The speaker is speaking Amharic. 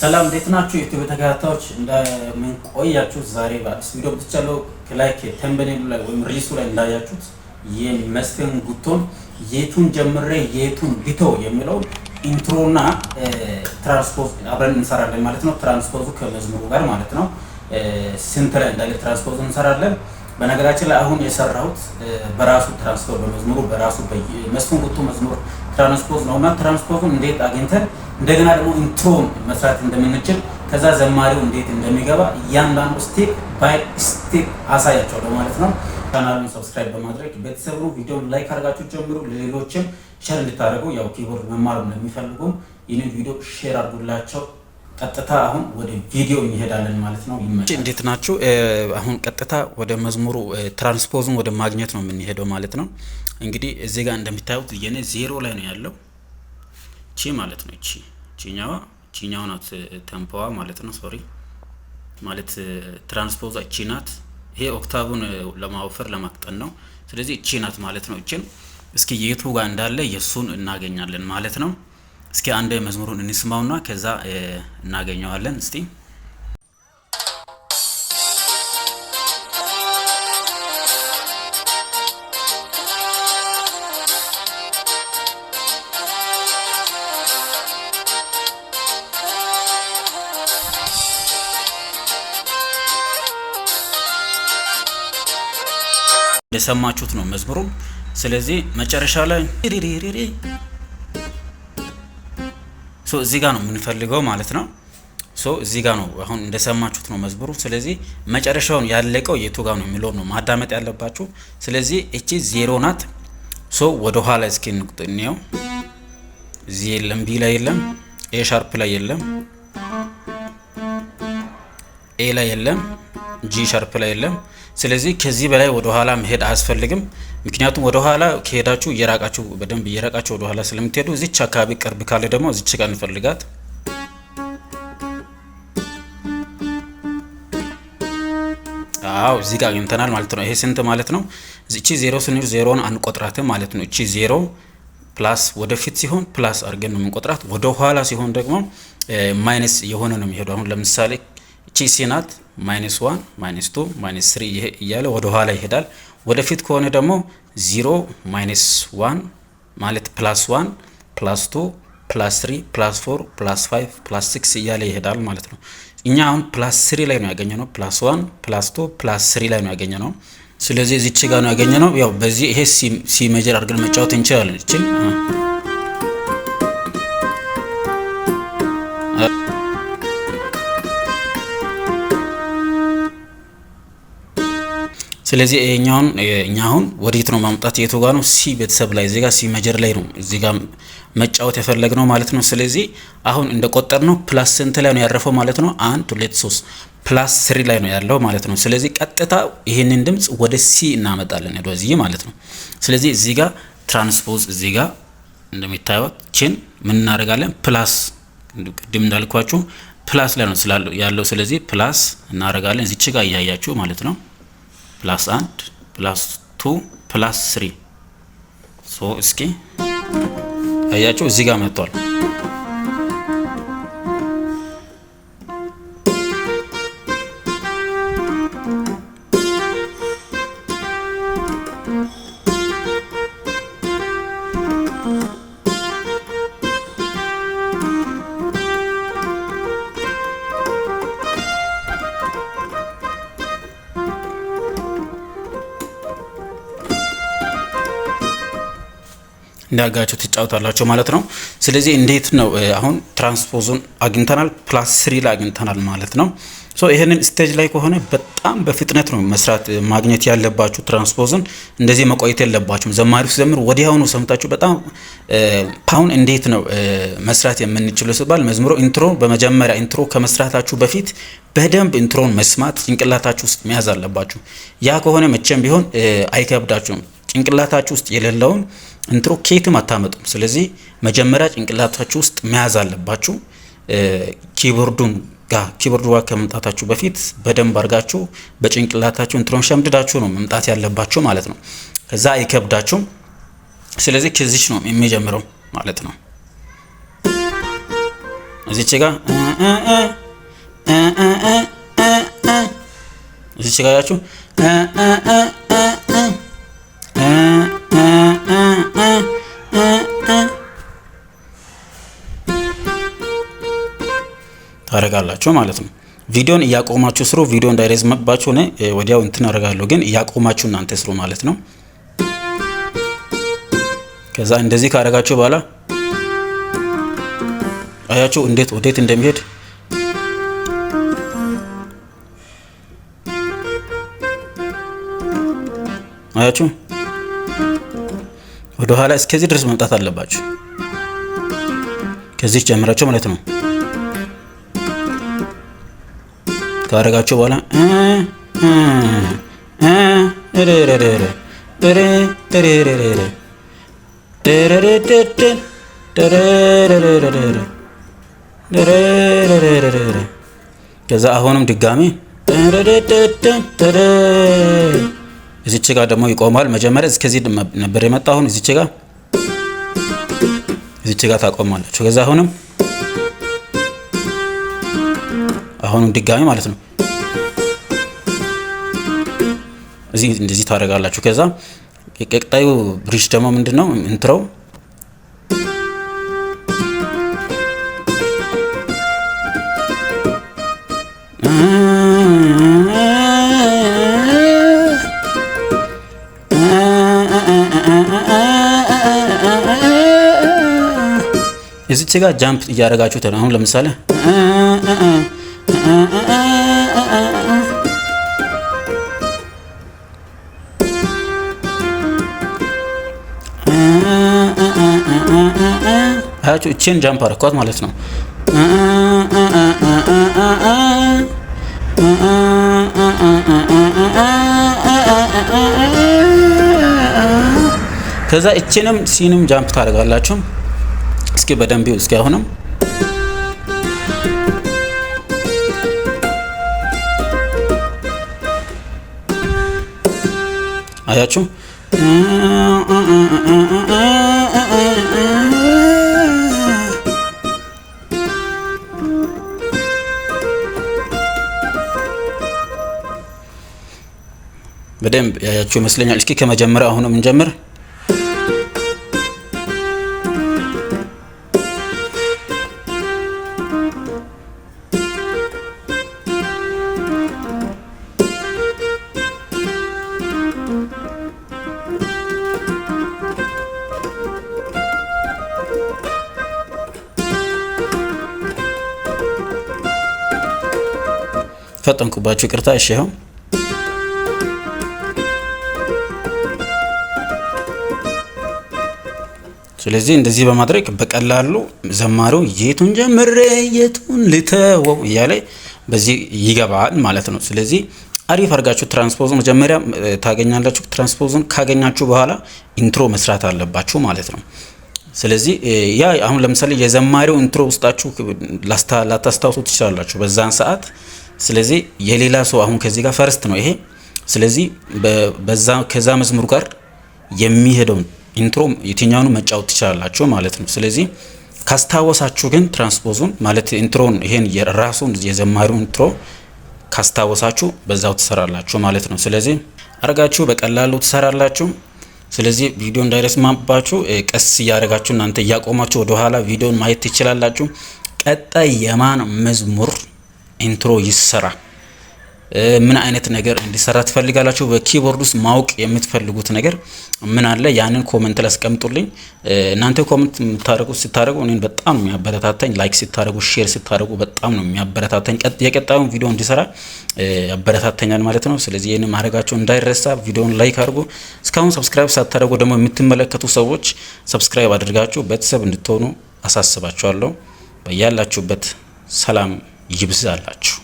ሰላም እንዴት ናችሁ? የዩቲዩብ ተከታታዮች እንደምን ቆያችሁ? ዛሬ በአዲስ ቪዲዮ ብቻለሁ። ከላይክ ተንበኔሉ ላይ ወይም ሪሱ ላይ እንዳያችሁት የመስፍን ጉቶን የቱን ጀምሬ የቱን ቢተው የሚለው ኢንትሮና ትራንስፖዝ አብረን እንሰራለን ማለት ነው። ትራንስፖዙ ከመዝሙሩ ጋር ማለት ነው። ስንት ላይ እንዳለ ትራንስፖዝ እንሰራለን። በነገራችን ላይ አሁን የሰራሁት በራሱ ትራንስፖዝ በመዝሙሩ በራሱ በመስፍን ጉቶ መዝሙር ትራንስፖዝ ነውና ትራንስፖዙን እንዴት አግኝተን እንደገና ደግሞ ኢንትሮን መስራት እንደምንችል ከዛ ዘማሪው እንዴት እንደሚገባ እያንዳንዱ ስቴፕ ባይ ስቴፕ አሳያቸዋለሁ ማለት ነው። ቻናሉን ሰብስክራይብ በማድረግ ቤተሰቡ ቪዲዮውን ላይክ አድርጋችሁ ጀምሩ። ለሌሎችም ሼር እንድታደርጉ ያው ኪቦርድ መማር ለሚፈልጉም ይህንን ቪዲዮ ሼር አድርጉላቸው። ቀጥታ አሁን ወደ ቪዲዮ እንሄዳለን ማለት ነው። እንዴት ናችሁ? አሁን ቀጥታ ወደ መዝሙሩ ትራንስፖዙን ወደ ማግኘት ነው የምንሄደው ማለት ነው። እንግዲህ እዚህ ጋር እንደምታዩት የኔ ዜሮ ላይ ነው ያለው ቺ ማለት ነው። ቺኛዋ ናት ቴምፖዋ ማለት ነው። ሶሪ ማለት ትራንስፖዝ ቺ ናት። ይሄ ኦክታቡን ለማወፈር ለማቅጠን ነው። ስለዚህ ቺ ናት ማለት ነው። እቺን እስኪ የቱ ጋር እንዳለ የሱን እናገኛለን ማለት ነው። እስኪ አንድ መዝሙሩን እንስማውና ከዛ እናገኘዋለን። እስቲ እንደሰማችሁት ነው መዝሙሩ። ስለዚህ መጨረሻ ላይ እዚህ ጋር ነው የምንፈልገው ማለት ነው። እዚህ ጋር ነው አሁን እንደሰማችሁት ነው መዝሙሩ። ስለዚህ መጨረሻውን ያለቀው የቱ ጋር ነው የሚለው ነው ማዳመጥ ያለባችሁ። ስለዚህ እቺ ዜሮ ናት። ወደ ኋላ እስኪ እንየው። ዚ የለም፣ ቢ ላይ የለም፣ ኤ ሻርፕ ላይ የለም፣ ኤ ላይ የለም፣ ጂ ሻርፕ ላይ የለም። ስለዚህ ከዚህ በላይ ወደ ኋላ መሄድ አያስፈልግም። ምክንያቱም ወደ ኋላ ከሄዳችሁ እየራቃችሁ በደንብ እየራቃችሁ ወደ ኋላ ስለምትሄዱ እዚች አካባቢ ቅርብ ካለ ደግሞ እዚች ጋር እንፈልጋት። አዎ እዚህ ጋር አግኝተናል ማለት ነው። ይሄ ስንት ማለት ነው? እቺ 0 ስንል 0ን አንቆጥራትም ማለት ነው። እቺ 0 ፕላስ ወደፊት ሲሆን ፕላስ አድርገን ነው የምንቆጥራት። ወደ ኋላ ሲሆን ደግሞ ማይነስ የሆነ ነው የሚሄደው። አሁን ለምሳሌ እቺ ሲናት -1 -2 -3 እያለ ወደ ኋላ ይሄዳል። ወደፊት ከሆነ ደግሞ 0 -1 ማለት +1 +2 +3 +4 +5 +6 እያለ ይሄዳል ማለት ነው። እኛ አሁን +3 ላይ ነው ያገኘነው። +1 +2 +3 ላይ ነው ያገኘነው። ስለዚህ እዚች ጋር ነው ያገኘነው። ያው በዚህ ይሄ ሲ ሜጀር አድርገን መጫወት እንችላለን። እቺ ስለዚህ እኛ አሁን ወዴት ነው ማምጣት? የቱ ጋር ነው? ሲ ቤተሰብ ላይ እዚህ ጋር ሲ ሜጀር ላይ ነው እዚህ ጋር መጫወት የፈለግነው ማለት ነው። ስለዚህ አሁን እንደቆጠር ነው ፕላስ ስንት ላይ ነው ያረፈው ማለት ነው? 1 2 3 +3 ላይ ነው ያለው ማለት ነው። ስለዚህ ቀጥታ ይሄንን ድምጽ ወደ ሲ እናመጣለን ወደዚህ ማለት ነው። ስለዚህ እዚህ ጋር ትራንስፖዝ እዚህ ጋር እንደሚታዩት ቺን ምን እናደርጋለን? ፕላስ ቅድም እንዳልኳችሁ ፕላስ ላይ ነው ያለው። ስለዚህ ፕላስ እናደርጋለን እዚች ጋር እያያችሁ ማለት ነው። +1 +2 +3 እስኪ አያችሁ እዚህ ጋር መጥቷል። እንዳጋችሁ ትጫወታላችሁ ማለት ነው። ስለዚህ እንዴት ነው አሁን ትራንስፖዙን አግኝተናል፣ +3 ላይ አግኝተናል ማለት ነው። ይሄንን ስቴጅ ላይ ከሆነ በጣም በፍጥነት ነው መስራት ማግኘት ያለባችሁ። ትራንስፖዝን እንደዚህ መቆየት የለባችሁም። ዘማሪው ሲዘምር ወዲያውኑ ሰምታችሁ በጣም አሁን እንዴት ነው መስራት የምንችለው ሲባል መዝሙሩ ኢንትሮ በመጀመሪያ ኢንትሮ ከመስራታችሁ በፊት በደንብ ኢንትሮን መስማት ጭንቅላታችሁ ውስጥ መያዝ አለባችሁ። ያ ከሆነ መቼም ቢሆን አይከብዳችሁም። ጭንቅላታችሁ ውስጥ የሌለውን ኢንትሮ ኬትም አታመጡም። ስለዚህ መጀመሪያ ጭንቅላታችሁ ውስጥ መያዝ አለባችሁ። ኪቦርዱ ጋር ከመምጣታችሁ በፊት በደንብ አድርጋችሁ በጭንቅላታችሁ ኢንትሮን ሸምድዳችሁ ነው መምጣት ያለባችሁ ማለት ነው። ከዛ አይከብዳችሁም። ስለዚህ ከዚች ነው የሚጀምረው ማለት ነው። እዚች ጋር እዚች ጋር ያችሁ ታረጋላችሁ ማለት ነው። ቪዲዮን እያቆማችሁ ስሩ። ቪዲዮ እንዳይረዝምባችሁ ነው ወዲያው እንትን አደርጋለሁ፣ ግን እያቆማችሁ እናንተ ስሩ ማለት ነው። ከዛ እንደዚህ ካረጋችሁ በኋላ አያችሁ እንዴት ወዴት እንደሚሄድ አያችሁ። ወደ ኋላ እስከዚህ ድረስ መምጣት አለባችሁ። ከዚህ ጀምራችሁ ማለት ነው። ካረጋችሁ በኋላ ከዛ አሁንም ድጋሚ እዚች ጋር ደግሞ ይቆማል። መጀመሪያ እስከዚህ ነበር የመጣ፣ አሁን እዚች ጋር ታቆማላችሁ። ከዛ አሁንም ድጋሚ ማለት ነው እዚህ እንደዚህ ታደርጋላችሁ። ከዛ ቀጣዩ ብሪጅ ደግሞ ምንድነው ኢንትሮው እዚች ጋር ጃምፕ እያደረጋችሁት ነው። አሁን ለምሳሌ አያችሁ እቺን ጃምፕ አረኳት ማለት ነው። ከዛ እቺንም ሲንም ጃምፕ ታደርጋላችሁ። እስኪ በደንብ እስኪ አሁንም አያችሁ በደንብ ያያችሁ ይመስለኛል። እስኪ ከመጀመሪያ አሁንም እንጀምር። ፈጠንኩባችሁ ይቅርታ። እሺ ይኸው ስለዚህ እንደዚህ በማድረግ በቀላሉ ዘማሪው የቱን ጀምሬ የቱን ልተወው እያለ በዚህ ይገባል ማለት ነው። ስለዚህ አሪፍ አድርጋችሁ ትራንስፖዙን መጀመሪያ ታገኛላችሁ። ትራንስፖዙን ካገኛችሁ በኋላ ኢንትሮ መስራት አለባችሁ ማለት ነው። ስለዚህ ያ አሁን ለምሳሌ የዘማሪው ኢንትሮ ውስጣችሁ ላታስታውሱ ትችላላችሁ በዛን ሰዓት። ስለዚህ የሌላ ሰው አሁን ከዚህ ጋር ፈርስት ነው ይሄ። ስለዚህ ከዛ መዝሙር ጋር የሚሄደውን ኢንትሮ የትኛውን መጫወት ትችላላችሁ ማለት ነው። ስለዚህ ካስታወሳችሁ ግን ትራንስፖዙን ማለት ኢንትሮን ይሄን የራሱን የዘማሪውን ኢንትሮ ካስታወሳችሁ በዛው ትሰራላችሁ ማለት ነው። ስለዚህ አርጋችሁ በቀላሉ ትሰራላችሁ። ስለዚህ ቪዲዮ እንዳይረዝምባችሁ ቀስ እያደረጋችሁ እናንተ እያቆማችሁ ወደ ኋላ ቪዲዮን ማየት ትችላላችሁ። ቀጣይ የማን መዝሙር ኢንትሮ ይሰራ፣ ምን አይነት ነገር እንዲሰራ ትፈልጋላችሁ? በኪቦርድ ውስጥ ማወቅ የምትፈልጉት ነገር ምን አለ? ያንን ኮሜንት ላይ አስቀምጡልኝ። እናንተ ኮሜንት ስታደርጉ እኔን በጣም ነው የሚያበረታታኝ። ላይክ ስታደርጉ፣ ሼር ስታደርጉ በጣም ነው የሚያበረታታኝ። የቀጣዩን ቪዲዮ እንዲሰራ ያበረታታኛል ማለት ነው። ስለዚህ ይሄን ማድረጋችሁ እንዳይረሳ። ቪዲዮውን ላይክ አድርጉ። እስካሁን ሰብስክራይብ ሳታደርጉ ደግሞ የምትመለከቱ ሰዎች ሰብስክራይብ አድርጋችሁ ቤተሰብ እንድትሆኑ አሳስባችኋለሁ። በያላችሁበት ሰላም ይብዛላችሁ።